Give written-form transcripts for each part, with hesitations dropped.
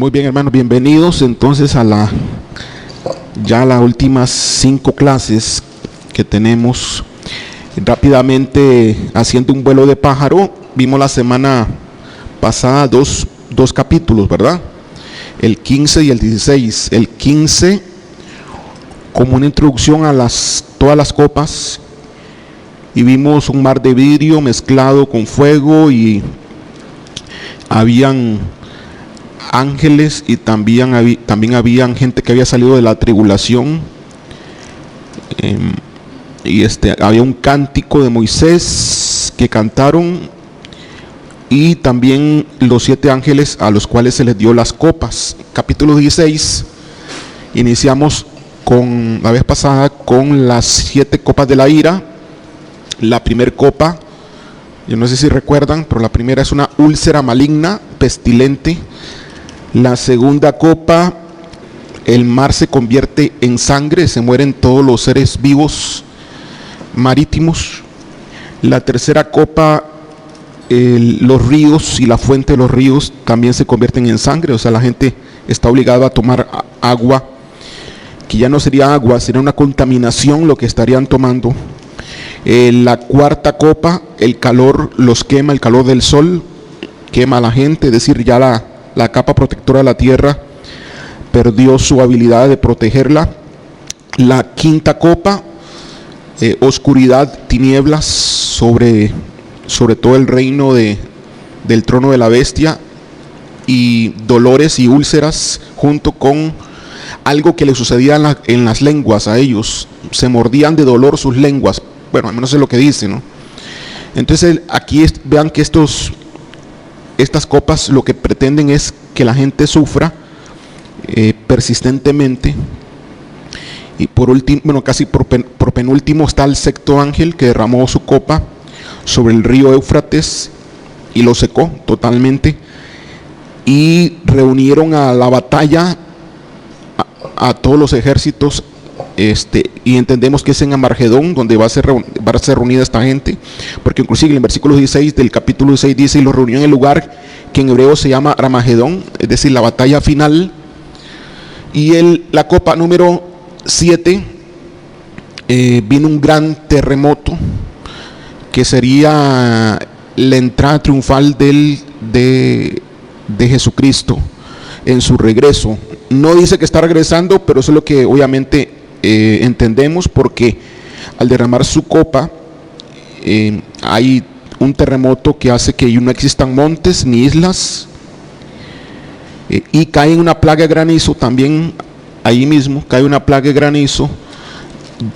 Muy bien, hermanos, bienvenidos entonces a las últimas 5 clases que tenemos. Rápidamente, haciendo un vuelo de pájaro, vimos la semana pasada dos capítulos, ¿verdad? El 15 y el 16. El 15 como una introducción a todas las copas, y vimos un mar de vidrio mezclado con fuego, y habían ángeles, y también habían gente que había salido de la tribulación, y había un cántico de Moisés que cantaron, y también los 7 ángeles a los cuales se les dio las copas. Capítulo 16, iniciamos la vez pasada con las 7 copas de la ira. La primera copa, yo no sé si recuerdan, pero la primera es una úlcera maligna, pestilente. La segunda copa, el mar se convierte en sangre, se mueren todos los seres vivos marítimos. La tercera copa, los ríos y la fuente de los ríos también se convierten en sangre, o sea, la gente está obligada a tomar agua, que ya no sería agua, sería una contaminación lo que estarían tomando. La cuarta copa, el calor los quema, el calor del sol quema a la gente, es decir, ya la capa protectora de la tierra perdió su habilidad de protegerla. La quinta copa, oscuridad, tinieblas sobre todo el reino del trono de la bestia, y dolores y úlceras, junto con algo que le sucedía en las lenguas a ellos. Se mordían de dolor sus lenguas. Bueno, al menos es lo que dice, ¿no? Entonces aquí vean que estas copas lo que pretenden es que la gente sufra persistentemente. Y por último, bueno, casi por penúltimo, está el sexto ángel que derramó su copa sobre el río Éufrates y lo secó totalmente, y reunieron a la batalla a todos los ejércitos, y entendemos que es en Armagedón donde va a ser reunida esta gente, porque inclusive en el versículo 16 del capítulo 16 dice: y lo reunió en el lugar que en hebreo se llama Armagedón, es decir, la batalla final. Y la copa número 7, vino un gran terremoto que sería la entrada triunfal de Jesucristo en su regreso. No dice que está regresando, pero eso es lo que obviamente entendemos, porque al derramar su copa hay un terremoto que hace que no existan montes ni islas, y cae una plaga de granizo también. Ahí mismo cae una plaga de granizo,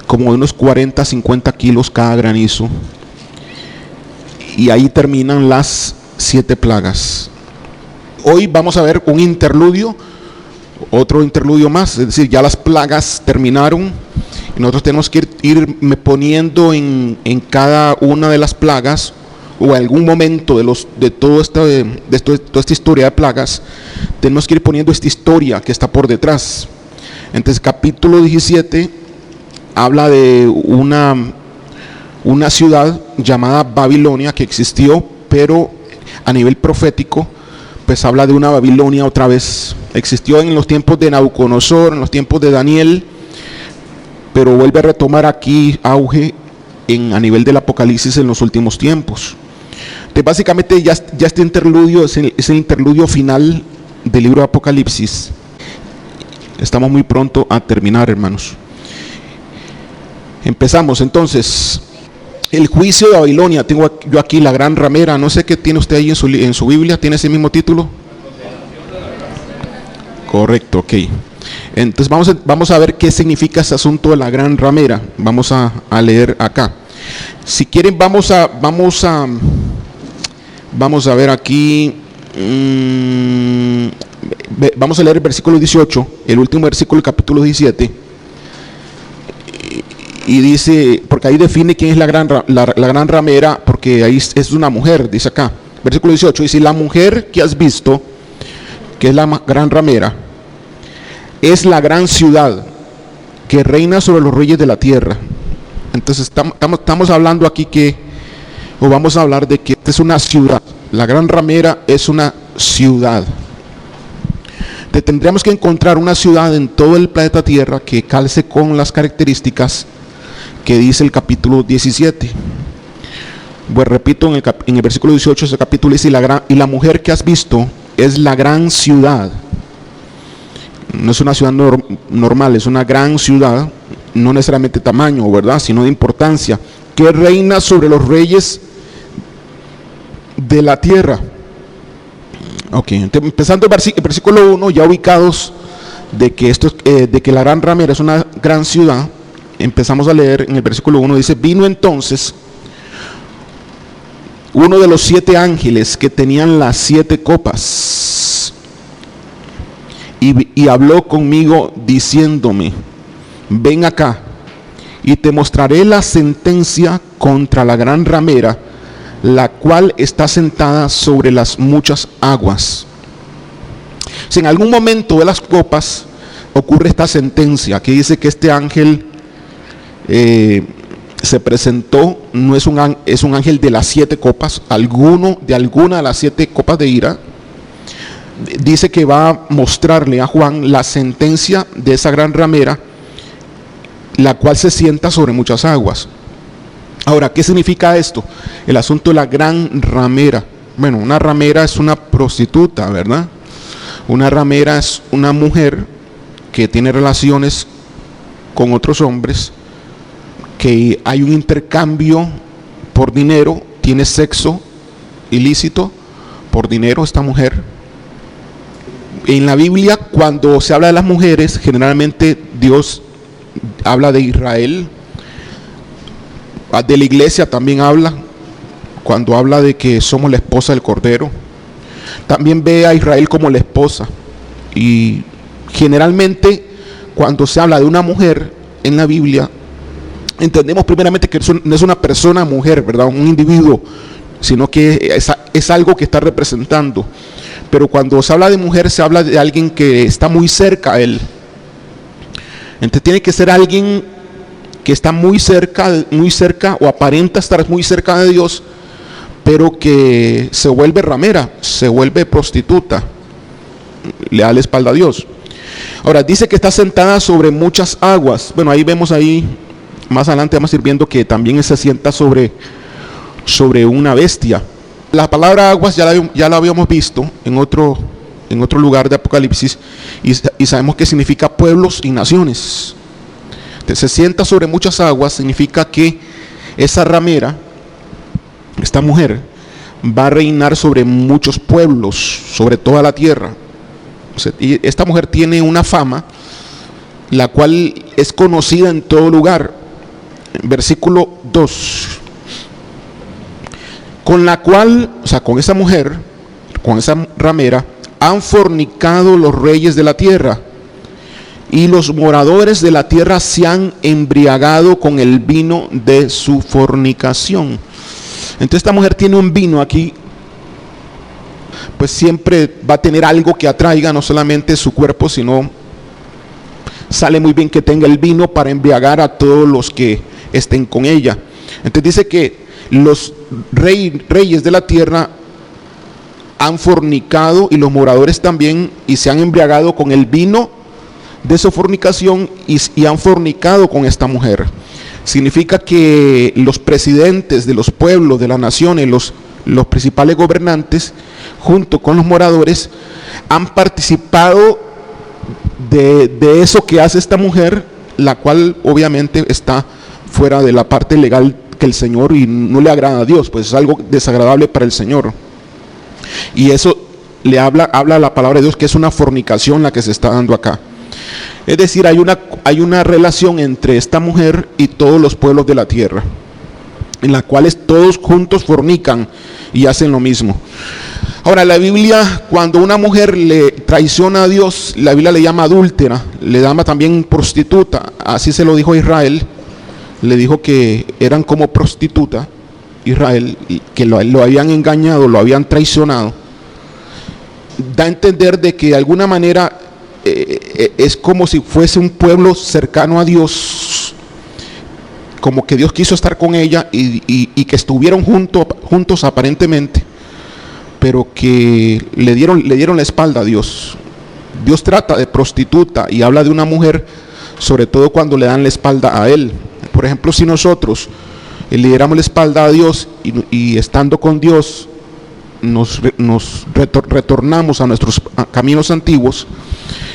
como de unos 40-50 kilos cada granizo, y ahí terminan las 7 plagas. Hoy vamos a ver un interludio, otro interludio más, es decir, ya las plagas terminaron, y nosotros tenemos que ir poniendo en cada una de las plagas, o en algún momento de toda esta historia de plagas, tenemos que ir poniendo esta historia que está por detrás. Entonces, capítulo 17 habla de una ciudad llamada Babilonia que existió, pero a nivel profético pues habla de una Babilonia otra vez. Existió en los tiempos de Nabucodonosor, en los tiempos de Daniel, pero vuelve a retomar aquí auge a nivel del Apocalipsis en los últimos tiempos. Entonces, básicamente ya este interludio es el interludio final del libro de Apocalipsis. Estamos muy pronto a terminar, hermanos. Empezamos entonces. El juicio de Babilonia. Tengo yo aquí la gran ramera. No sé qué tiene usted ahí en su Biblia. ¿Tiene ese mismo título? Correcto, ok. Entonces vamos a ver qué significa ese asunto de la gran ramera. Vamos a leer acá. Si quieren, vamos a ver aquí. Vamos a leer el versículo 18, el último versículo del capítulo 17. Y dice, porque ahí define quién es la gran ramera, porque ahí es una mujer, dice acá. Versículo 18 dice: la mujer que has visto, que es la gran ramera, es la gran ciudad que reina sobre los reyes de la tierra. Entonces estamos hablando aquí vamos a hablar de que esta es una ciudad. La gran ramera es una ciudad. tendríamos que encontrar una ciudad en todo el planeta Tierra que calce con las características que dice el capítulo 17. Pues repito, en el versículo 18 ese capítulo dice: y la mujer que has visto es la gran ciudad. No es una ciudad normal, es una gran ciudad, no necesariamente tamaño, ¿verdad?, sino de importancia, que reina sobre los reyes de la tierra. Ok, entonces, empezando el versículo 1, ya ubicados de que la gran ramera es una gran ciudad, empezamos a leer en el versículo 1, dice: vino entonces uno de los 7 ángeles que tenían las 7 copas y habló conmigo diciéndome: ven acá y te mostraré la sentencia contra la gran ramera, la cual está sentada sobre las muchas aguas. Si en algún momento de las copas ocurre esta sentencia que dice que este ángel se presentó, no es un ángel de las 7 copas, alguna de las 7 copas de ira. Dice que va a mostrarle a Juan la sentencia de esa gran ramera, la cual se sienta sobre muchas aguas. Ahora, ¿qué significa esto? El asunto de la gran ramera. Bueno, una ramera es una prostituta, ¿verdad? Una ramera es una mujer que tiene relaciones con otros hombres, que hay un intercambio por dinero, tiene sexo ilícito por dinero esta mujer. En la Biblia, cuando se habla de las mujeres, generalmente Dios habla de Israel. De la iglesia también habla, cuando habla de que somos la esposa del Cordero. También ve a Israel como la esposa. Y generalmente, cuando se habla de una mujer en la Biblia, entendemos primeramente que no es una persona mujer, ¿verdad?, un individuo, sino que es algo que está representando. Pero cuando se habla de mujer, se habla de alguien que está muy cerca a él. Entonces tiene que ser alguien que está muy cerca o aparenta estar muy cerca de Dios, pero que se vuelve ramera, se vuelve prostituta, le da la espalda a Dios. Ahora dice que está sentada sobre muchas aguas. Bueno, ahí vemos más adelante vamos a ir viendo que también se sienta sobre una bestia. La palabra aguas ya la habíamos visto en otro lugar de Apocalipsis, y sabemos que significa pueblos y naciones. Entonces, se sienta sobre muchas aguas significa que esa ramera, esta mujer, va a reinar sobre muchos pueblos, sobre toda la tierra. Y esta mujer tiene una fama, la cual es conocida en todo lugar. Versículo 2. Con la cual, con esa mujer, con esa ramera, han fornicado los reyes de la tierra, y los moradores de la tierra se han embriagado con el vino de su fornicación. Entonces esta mujer tiene un vino aquí, pues siempre va a tener algo que atraiga, no solamente su cuerpo, sino sale muy bien que tenga el vino para embriagar a todos los que estén con ella. Entonces dice que los reyes de la tierra han fornicado, y los moradores también, y se han embriagado con el vino de su fornicación, y han fornicado con esta mujer. Significa que los presidentes de los pueblos, de las naciones, los principales gobernantes, junto con los moradores, han participado de eso que hace esta mujer, la cual obviamente está fuera de la parte legal que el Señor, y no le agrada a Dios, pues es algo desagradable para el Señor. Y eso le habla la palabra de Dios, que es una fornicación la que se está dando acá. Es decir, hay una relación entre esta mujer y todos los pueblos de la tierra, en la cuales todos juntos fornican y hacen lo mismo. Ahora, la Biblia, cuando una mujer le traiciona a Dios, la Biblia le llama adúltera, le llama también prostituta. Así se lo dijo a Israel, le dijo que eran como prostituta, Israel, que lo habían engañado, lo habían traicionado. Da a entender de que de alguna manera es como si fuese un pueblo cercano a Dios, como que Dios quiso estar con ella y que estuvieron juntos aparentemente, pero que le dieron la espalda a Dios. Dios trata de prostituta y habla de una mujer, sobre todo cuando le dan la espalda a Él. Por ejemplo, si nosotros le diéramos la espalda a Dios y estando con Dios nos retornamos a nuestros caminos antiguos,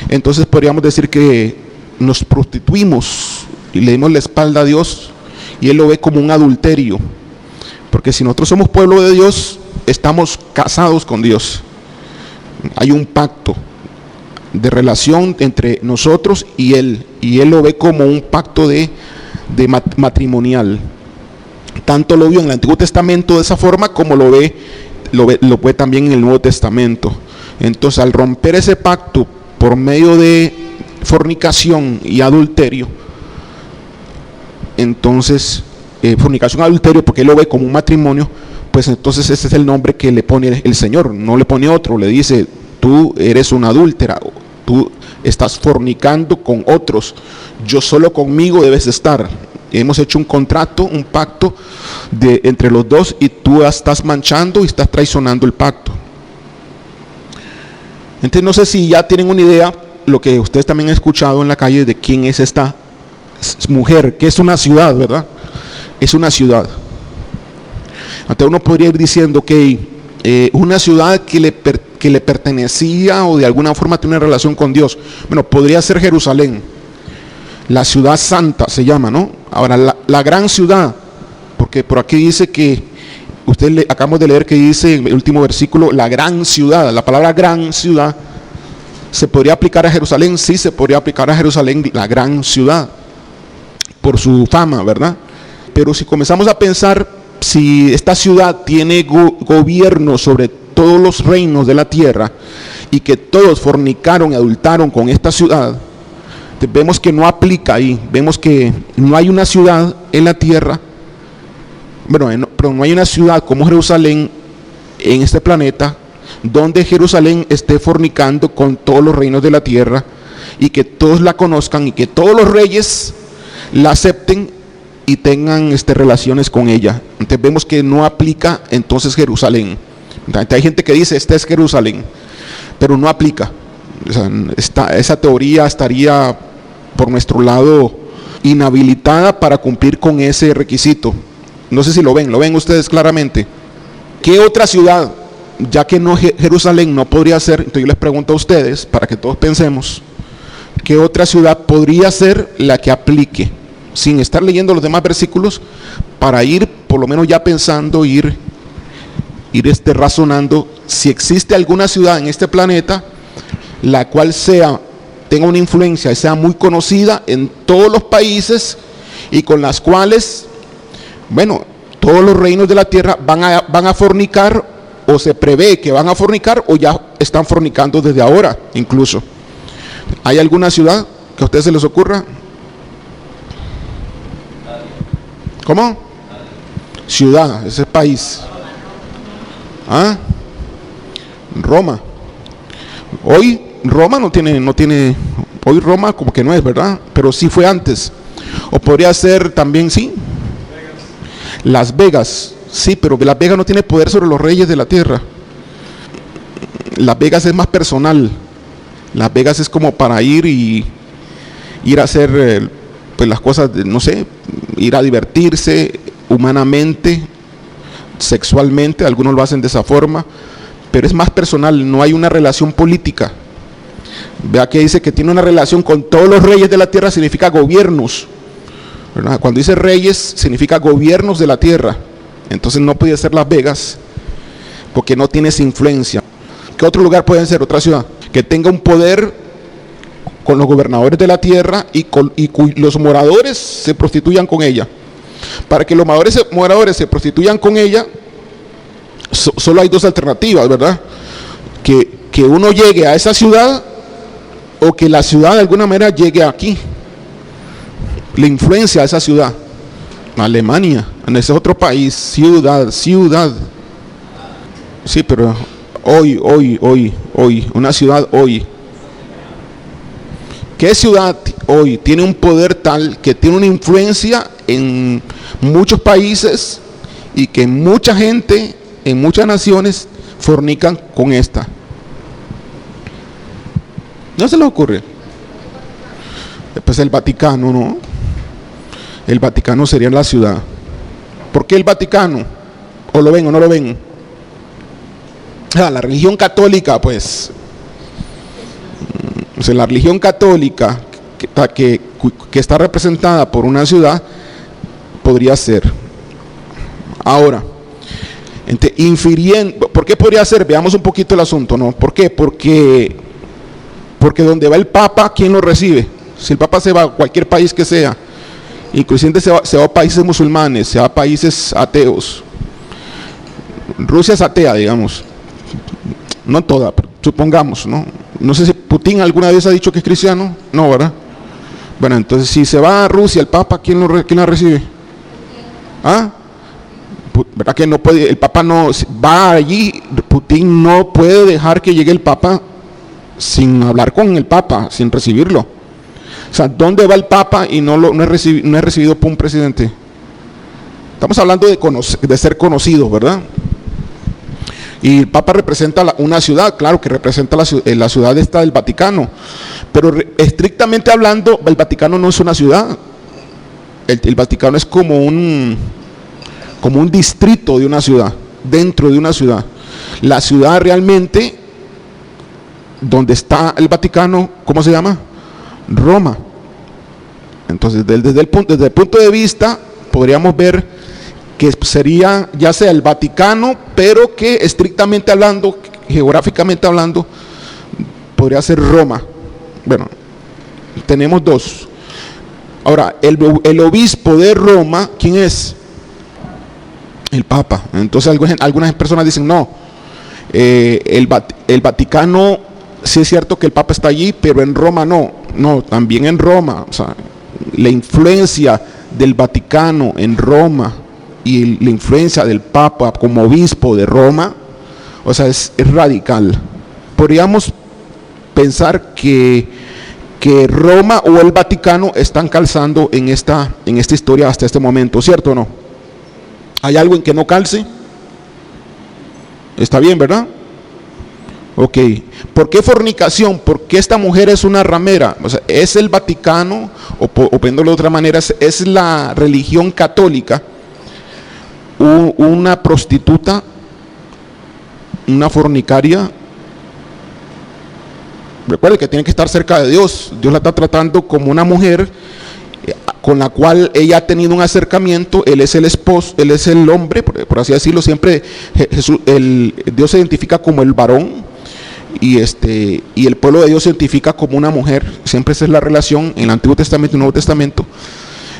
entonces podríamos decir que nos prostituimos y le dimos la espalda a Dios, y Él lo ve como un adulterio, porque si nosotros somos pueblo de Dios, estamos casados con Dios. Hay un pacto de relación entre nosotros y Él lo ve como un pacto de matrimonial. Tanto lo vio en el Antiguo Testamento de esa forma, como lo ve también en el Nuevo Testamento. Entonces, al romper ese pacto por medio de fornicación y adulterio, entonces fornicación, adulterio, porque Él lo ve como un matrimonio, pues entonces ese es el nombre que le pone el Señor, no le pone otro. Le dice: tú eres una adúltera, tú estás fornicando con otros, yo solo conmigo debes estar. Hemos hecho un contrato, un pacto entre los dos, y tú estás manchando y estás traicionando el pacto. Entonces, no sé si ya tienen una idea, lo que ustedes también han escuchado en la calle, de quién es esta mujer, que es una ciudad, ¿verdad? Es una ciudad. Entonces uno podría ir diciendo que una ciudad que le pertenecía o de alguna forma tiene una relación con Dios. Bueno, podría ser Jerusalén, la ciudad santa se llama, ¿no? Ahora, la gran ciudad, porque por aquí dice que, acabamos de leer que dice en el último versículo, la gran ciudad. La palabra gran ciudad, ¿se podría aplicar a Jerusalén? Sí, se podría aplicar a Jerusalén, la gran ciudad, por su fama, ¿verdad? Pero si comenzamos a pensar, si esta ciudad tiene gobierno sobre todos los reinos de la tierra, y que todos fornicaron y adultaron con esta ciudad, vemos que no aplica ahí. Vemos que no hay una ciudad en la tierra, pero no hay una ciudad como Jerusalén en este planeta, donde Jerusalén esté fornicando con todos los reinos de la tierra, y que todos la conozcan, y que todos los reyes la acepten y tengan relaciones con ella. Entonces vemos que no aplica entonces Jerusalén. Entonces, hay gente que dice: esta es Jerusalén, pero no aplica. O sea, esa teoría estaría por nuestro lado inhabilitada para cumplir con ese requisito. No sé si lo ven ustedes claramente. ¿Qué otra ciudad, ya que no Jerusalén no podría ser? Entonces yo les pregunto a ustedes, para que todos pensemos, ¿qué otra ciudad podría ser la que aplique? Sin estar leyendo los demás versículos, para ir por lo menos ya pensando, ir razonando si existe alguna ciudad en este planeta la cual tenga una influencia y sea muy conocida en todos los países, y con las cuales, todos los reinos de la tierra van a fornicar, o se prevé que van a fornicar, o ya están fornicando desde ahora incluso. ¿Hay alguna ciudad que a ustedes se les ocurra? ¿Cómo? Ciudad, ese país. ¿Ah? Roma. Hoy Roma no tiene, hoy Roma como que no es, ¿verdad? Pero sí fue antes. O podría ser también, sí, Las Vegas. Sí, pero Las Vegas no tiene poder sobre los reyes de la tierra. Las Vegas es más personal. Las Vegas es como para ir a hacer pues las cosas, no sé, ir a divertirse humanamente, sexualmente. Algunos lo hacen de esa forma, pero es más personal, no hay una relación política. Vea que dice que tiene una relación con todos los reyes de la tierra, significa gobiernos, ¿verdad? Cuando dice reyes, significa gobiernos de la tierra. Entonces no puede ser Las Vegas, porque no tiene esa influencia. ¿Qué otro lugar puede ser, otra ciudad que tenga un poder con los gobernadores de la tierra y los moradores se prostituyan con ella? Para que los moradores se prostituyan con ella, solo hay dos alternativas, ¿verdad? Que uno llegue a esa ciudad, o que la ciudad de alguna manera llegue aquí. La influencia de esa ciudad. Alemania, en ese otro país, ciudad. Sí, pero hoy, una ciudad hoy. ¿Qué ciudad hoy tiene un poder tal que tiene una influencia en muchos países, y que mucha gente en muchas naciones fornican con esta? ¿No se les ocurre? Pues el Vaticano, ¿no? El Vaticano sería la ciudad. ¿Por qué el Vaticano? ¿O lo ven o no lo ven? La religión católica, pues. O sea, la religión católica que está representada por una ciudad podría ser. Ahora, infiriendo, ¿por qué podría ser? Veamos un poquito el asunto, ¿no? ¿Por qué? Porque donde va el Papa, ¿quién lo recibe? Si el Papa se va a cualquier país que sea, inclusive se va a países musulmanes, se va a países ateos. Rusia es atea, digamos. No toda, pero supongamos, ¿no? No sé si Putin alguna vez ha dicho que es cristiano. No, ¿verdad? Bueno, entonces si se va a Rusia el Papa, ¿quién la recibe? ¿Ah? ¿Verdad que no puede? El Papa no va allí. Putin no puede dejar que llegue el Papa sin hablar con el Papa, sin recibirlo. O sea, ¿dónde va el Papa y no es recibido por un presidente? Estamos hablando de ser conocidos, ¿verdad? Y el Papa representa una ciudad, claro que representa la ciudad esta del Vaticano, pero estrictamente hablando, el Vaticano no es una ciudad. El Vaticano es como un distrito de una ciudad, dentro de una ciudad. La ciudad realmente, donde está el Vaticano, ¿cómo se llama? Roma. Entonces, desde el punto de vista, podríamos ver que sería ya sea el Vaticano, pero que estrictamente hablando, geográficamente hablando, podría ser Roma. Bueno, tenemos dos. Ahora, el obispo de Roma, ¿quién es? El Papa. Entonces algunas personas dicen, no, el Vaticano, sí es cierto que el Papa está allí, pero en Roma no. No, también en Roma. O sea, la influencia del Vaticano en Roma y la influencia del Papa como obispo de Roma, o sea, es radical. Podríamos pensar que Roma o el Vaticano están calzando en esta historia hasta este momento, ¿cierto o no? ¿Hay algo en que no calce? Está bien, ¿verdad? Ok. ¿Por qué fornicación? Porque esta mujer es una ramera. O sea, es el Vaticano, o viéndolo de otra manera, es la religión católica, una prostituta, una fornicaria. Recuerde que tiene que estar cerca de Dios. Dios la está tratando como una mujer con la cual ella ha tenido un acercamiento. Él es el esposo, él es el hombre, por así decirlo. Siempre Dios se identifica como el varón y el pueblo de Dios se identifica como una mujer. Siempre esa es la relación en el Antiguo Testamento y el Nuevo Testamento.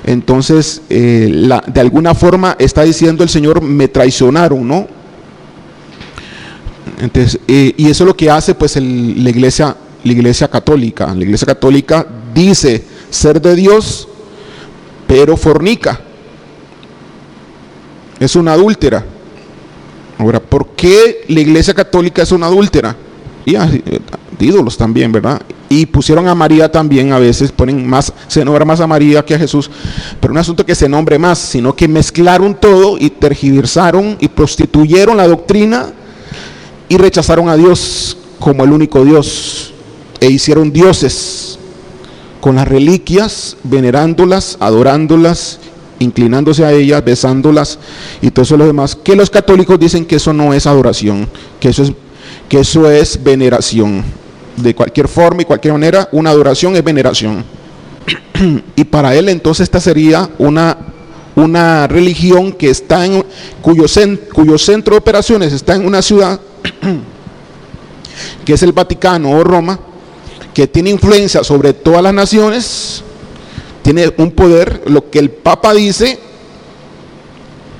Entonces, de alguna forma está diciendo el Señor, me traicionaron, ¿no? Entonces, y eso es lo que hace pues la iglesia católica. La iglesia católica dice ser de Dios, pero fornica. Es una adúltera. Ahora, ¿por qué la iglesia católica es una adúltera? Y ídolos también, ¿verdad? Y pusieron a María también, a veces se nombra más a María que a Jesús, pero no es asunto que se nombre más, sino que mezclaron todo y tergiversaron y prostituyeron la doctrina y rechazaron a Dios como el único Dios e hicieron dioses con las reliquias, venerándolas, adorándolas, inclinándose a ellas, besándolas y todo eso lo demás, que los católicos dicen que eso no es adoración, que eso es veneración. De cualquier forma y cualquier manera, una adoración es veneración. Y para él entonces esta sería una religión que está cuyo centro de operaciones está en una ciudad que es el Vaticano o Roma, que tiene influencia sobre todas las naciones, tiene un poder. Lo que el Papa dice,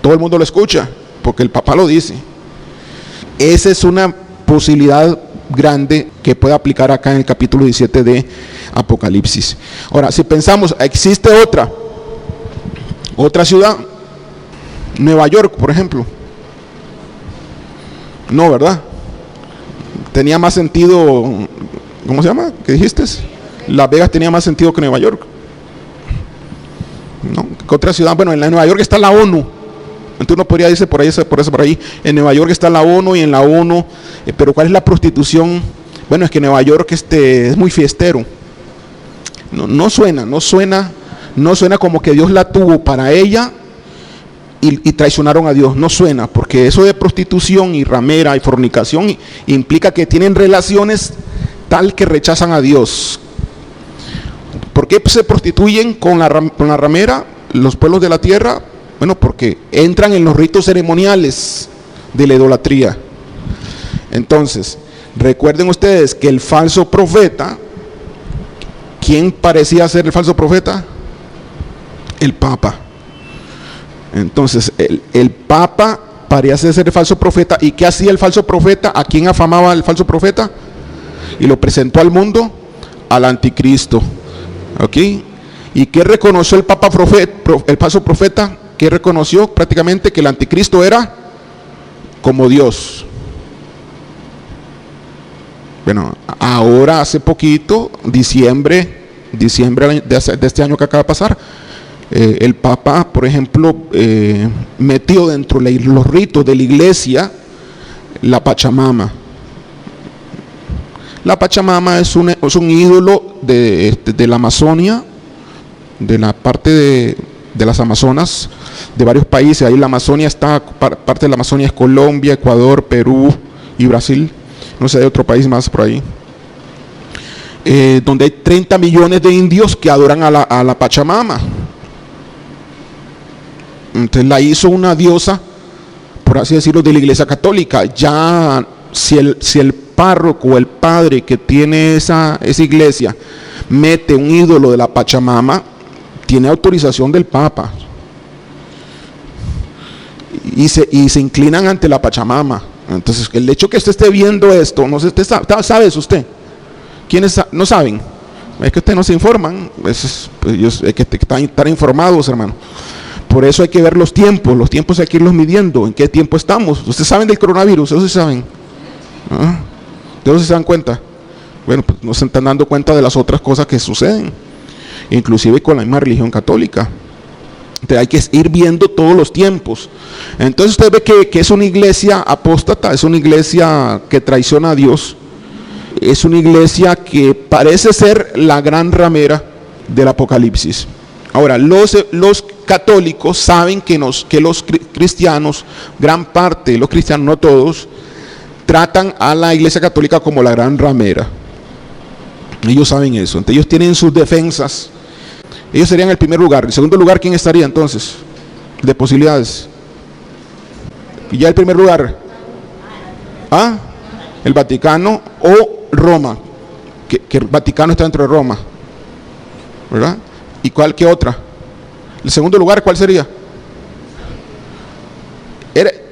todo el mundo lo escucha, porque el Papa lo dice. Esa es una posibilidad grande que puede aplicar acá en el capítulo 17 de Apocalipsis. Ahora, si pensamos, existe otra ciudad, Nueva York, por ejemplo. No, ¿verdad? Tenía más sentido, ¿cómo se llama? ¿Qué dijiste? Las Vegas tenía más sentido que Nueva York. ¿No? ¿Qué otra ciudad? Bueno, en Nueva York está la ONU. Entonces uno podría decir por ahí, en Nueva York está la ONU y en la ONU, pero ¿cuál es la prostitución Bueno, es que Nueva York es muy fiestero. No suena como que Dios la tuvo para ella y traicionaron a Dios. No suena, porque eso de prostitución y ramera y fornicación implica que tienen relaciones tal que rechazan a Dios. ¿Por qué se prostituyen con la ramera los pueblos de la tierra? Bueno, porque entran en los ritos ceremoniales de la idolatría. Entonces, recuerden ustedes que el falso profeta, ¿quién parecía ser el falso profeta? El Papa. Entonces, el Papa parecía ser el falso profeta. ¿Y qué hacía el falso profeta? ¿A quién afamaba el falso profeta? Y lo presentó al mundo, al anticristo. ¿Ok? ¿Y qué reconoció el Papa el falso profeta? ¿Qué reconoció? Prácticamente que el anticristo era como Dios. Bueno, ahora hace poquito, diciembre de este año que acaba de pasar, el Papa, por ejemplo, metió dentro de los ritos de la iglesia la Pachamama. La Pachamama es un ídolo de la Amazonia, de la parte de las Amazonas, de varios países. Ahí la Amazonia parte de la Amazonia es Colombia, Ecuador, Perú y Brasil. No sé, de otro país más por ahí. Donde hay 30 millones de indios que adoran a la Pachamama. Entonces la hizo una diosa, por así decirlo, de la Iglesia Católica. Ya si el párroco o el padre que tiene esa iglesia mete un ídolo de la Pachamama, tiene autorización del Papa. Y se inclinan ante la Pachamama. Entonces, el hecho que usted esté viendo esto, no sé, usted sabe eso usted. ¿Quiénes no saben? Es que ustedes no se informan. Hay que estar informados, hermano. Por eso hay que ver los tiempos hay que irlos midiendo. ¿En qué tiempo estamos? Ustedes saben del coronavirus, eso sí saben. ¿De eso se dan cuenta? Bueno, pues no se están dando cuenta de las otras cosas que suceden, inclusive con la misma religión católica. Entonces hay que ir viendo todos los tiempos. Entonces usted ve que es una iglesia apóstata, es una iglesia que traiciona a Dios, es una iglesia que parece ser la gran ramera del Apocalipsis. Ahora, los católicos saben que los cristianos, gran parte de los cristianos, no todos, tratan a la iglesia católica como la gran ramera. Ellos saben eso. Entonces ellos tienen sus defensas. Ellos serían el primer lugar. En segundo lugar, ¿quién estaría entonces? De posibilidades. Y ya el primer lugar. El Vaticano o Roma. Que el Vaticano está dentro de Roma, ¿verdad? ¿Y qué otra? El segundo lugar, ¿cuál sería?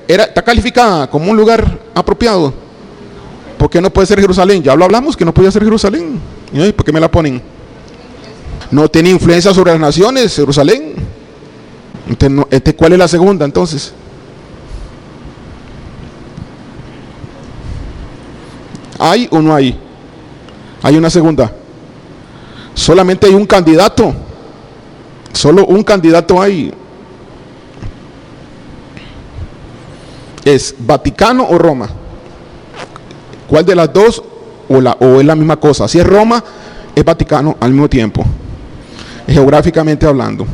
Está calificada como un lugar apropiado. ¿Por qué no puede ser Jerusalén? Ya lo hablamos que no podía ser Jerusalén. ¿Y por qué me la ponen? No tiene influencia sobre las naciones, Jerusalén. Entonces, ¿cuál es la segunda entonces? ¿Hay o no hay? Hay una segunda. Solamente hay un candidato. Solo un candidato hay. ¿Es Vaticano o Roma? ¿Cuál de las dos? ¿O es la misma cosa? Si es Roma, es Vaticano al mismo tiempo, geográficamente hablando.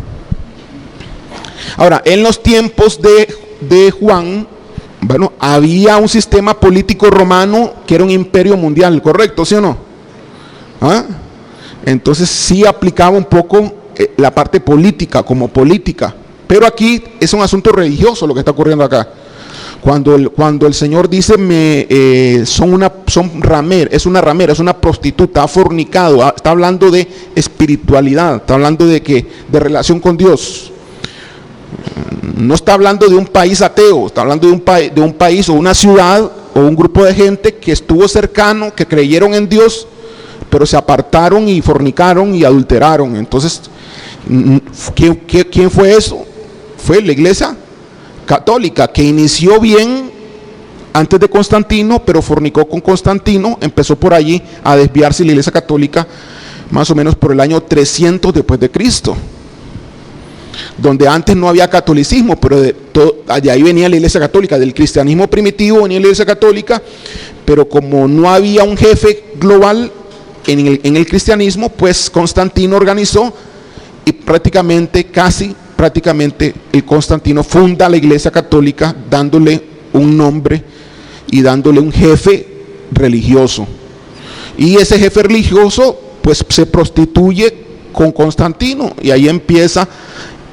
Ahora, en los tiempos de Juan, bueno, había un sistema político romano que era un imperio mundial, ¿correcto? ¿Sí o no? Entonces sí aplicaba un poco la parte política como política. Pero aquí es un asunto religioso lo que está ocurriendo acá. Cuando el Señor dice es una ramera, es una prostituta, ha fornicado, está hablando de espiritualidad, está hablando de relación con Dios. No está hablando de un país ateo, está hablando de un país o una ciudad o un grupo de gente que estuvo cercano, que creyeron en Dios, pero se apartaron y fornicaron y adulteraron. Entonces, ¿quién fue eso? Fue la iglesia católica, que inició bien antes de Constantino, pero fornicó con Constantino, empezó por allí a desviarse la iglesia católica más o menos por el año 300 después de Cristo, donde antes no había catolicismo, pero de ahí venía la iglesia católica, del cristianismo primitivo venía la iglesia católica, pero como no había un jefe global en el cristianismo, pues Constantino organizó y prácticamente el Constantino funda la Iglesia Católica dándole un nombre y dándole un jefe religioso. Y ese jefe religioso pues se prostituye con Constantino, y ahí empieza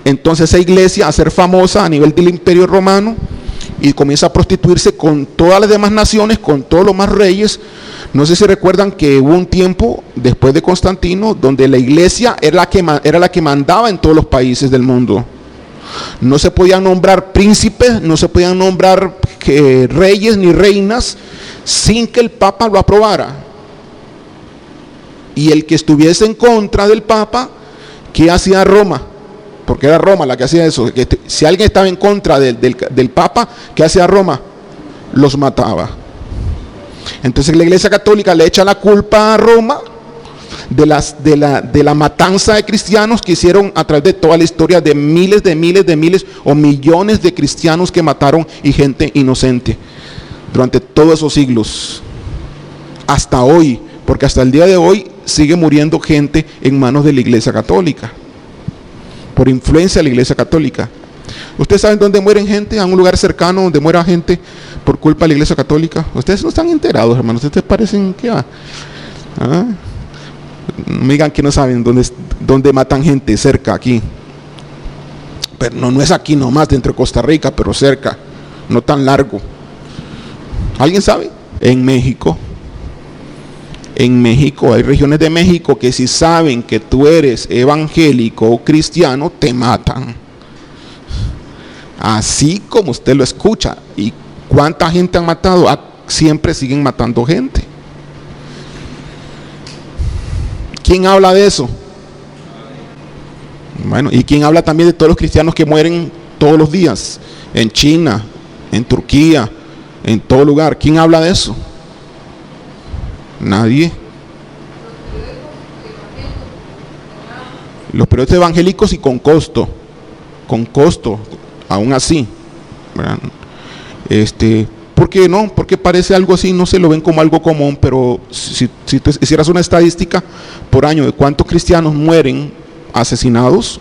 entonces esa iglesia a ser famosa a nivel del Imperio Romano, y comienza a prostituirse con todas las demás naciones, con todos los más reyes. No sé si recuerdan que hubo un tiempo después de Constantino donde la iglesia era la que mandaba en todos los países del mundo. No se podían nombrar príncipes, no se podían nombrar reyes ni reinas sin que el Papa lo aprobara. Y el que estuviese en contra del Papa, ¿qué hacía Roma? Porque era Roma la que hacía eso. Si alguien estaba en contra del Papa, ¿qué hacía Roma? Los mataba. Entonces la Iglesia Católica le echa la culpa a Roma de la matanza de cristianos que hicieron a través de toda la historia, de miles o millones de cristianos que mataron, y gente inocente durante todos esos siglos hasta hoy, porque hasta el día de hoy sigue muriendo gente en manos de la Iglesia Católica, por influencia de la Iglesia Católica. ¿Ustedes saben dónde mueren gente? A un lugar cercano donde muera gente por culpa de la Iglesia Católica. Ustedes no están enterados, hermanos. Ustedes parecen que no me digan que no saben dónde matan gente cerca aquí. Pero no es aquí nomás, dentro de Costa Rica, pero cerca, no tan largo. ¿Alguien sabe? En México. En México, hay regiones de México que si saben que tú eres evangélico o cristiano, te matan. Así como usted lo escucha. ¿Y cuánta gente han matado? Siempre siguen matando gente. ¿Quién habla de eso? Bueno, ¿y quién habla también de todos los cristianos que mueren todos los días? En China, en Turquía, en todo lugar. ¿Quién habla de eso? Nadie. Los periódicos evangélicos, y con costo, aún así, ¿verdad? ¿Por qué no? Porque parece algo así, no se lo ven como algo común, pero si tú hicieras una estadística por año de cuántos cristianos mueren asesinados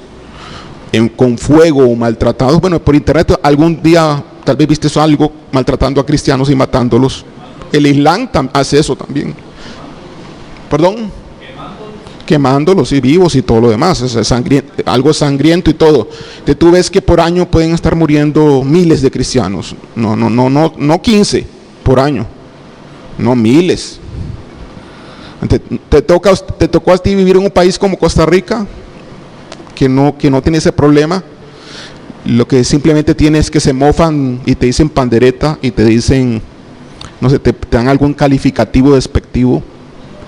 con fuego o maltratados, bueno, por internet algún día tal vez viste eso, algo maltratando a cristianos y matándolos. El Islam hace eso también. ¿Perdón? Quemándolos y vivos y todo lo demás, es algo sangriento y todo. Entonces, tú ves que por año pueden estar muriendo miles de cristianos, no 15 por año, no miles. Entonces, te tocó a ti vivir en un país como Costa Rica, que no tiene ese problema. Lo que simplemente tiene es que se mofan y te dicen pandereta y te dicen, no sé, te dan algún calificativo despectivo.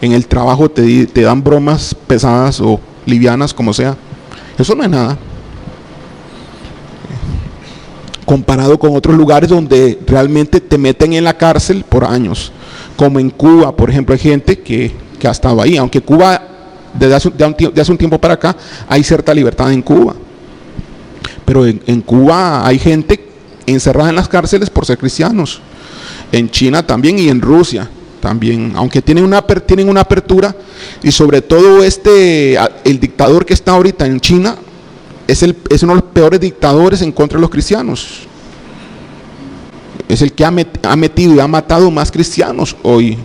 En el trabajo te dan bromas pesadas o livianas, como sea. Eso no es nada comparado con otros lugares donde realmente te meten en la cárcel por años, como en Cuba, por ejemplo. Hay gente que ha estado ahí, aunque Cuba desde hace un tiempo para acá hay cierta libertad en Cuba, pero en Cuba hay gente encerrada en las cárceles por ser cristianos. En China también, y en Rusia también, aunque tienen una apertura. Y sobre todo el dictador que está ahorita en China es uno de los peores dictadores en contra de los cristianos. Es el que ha metido y ha matado más cristianos hoy.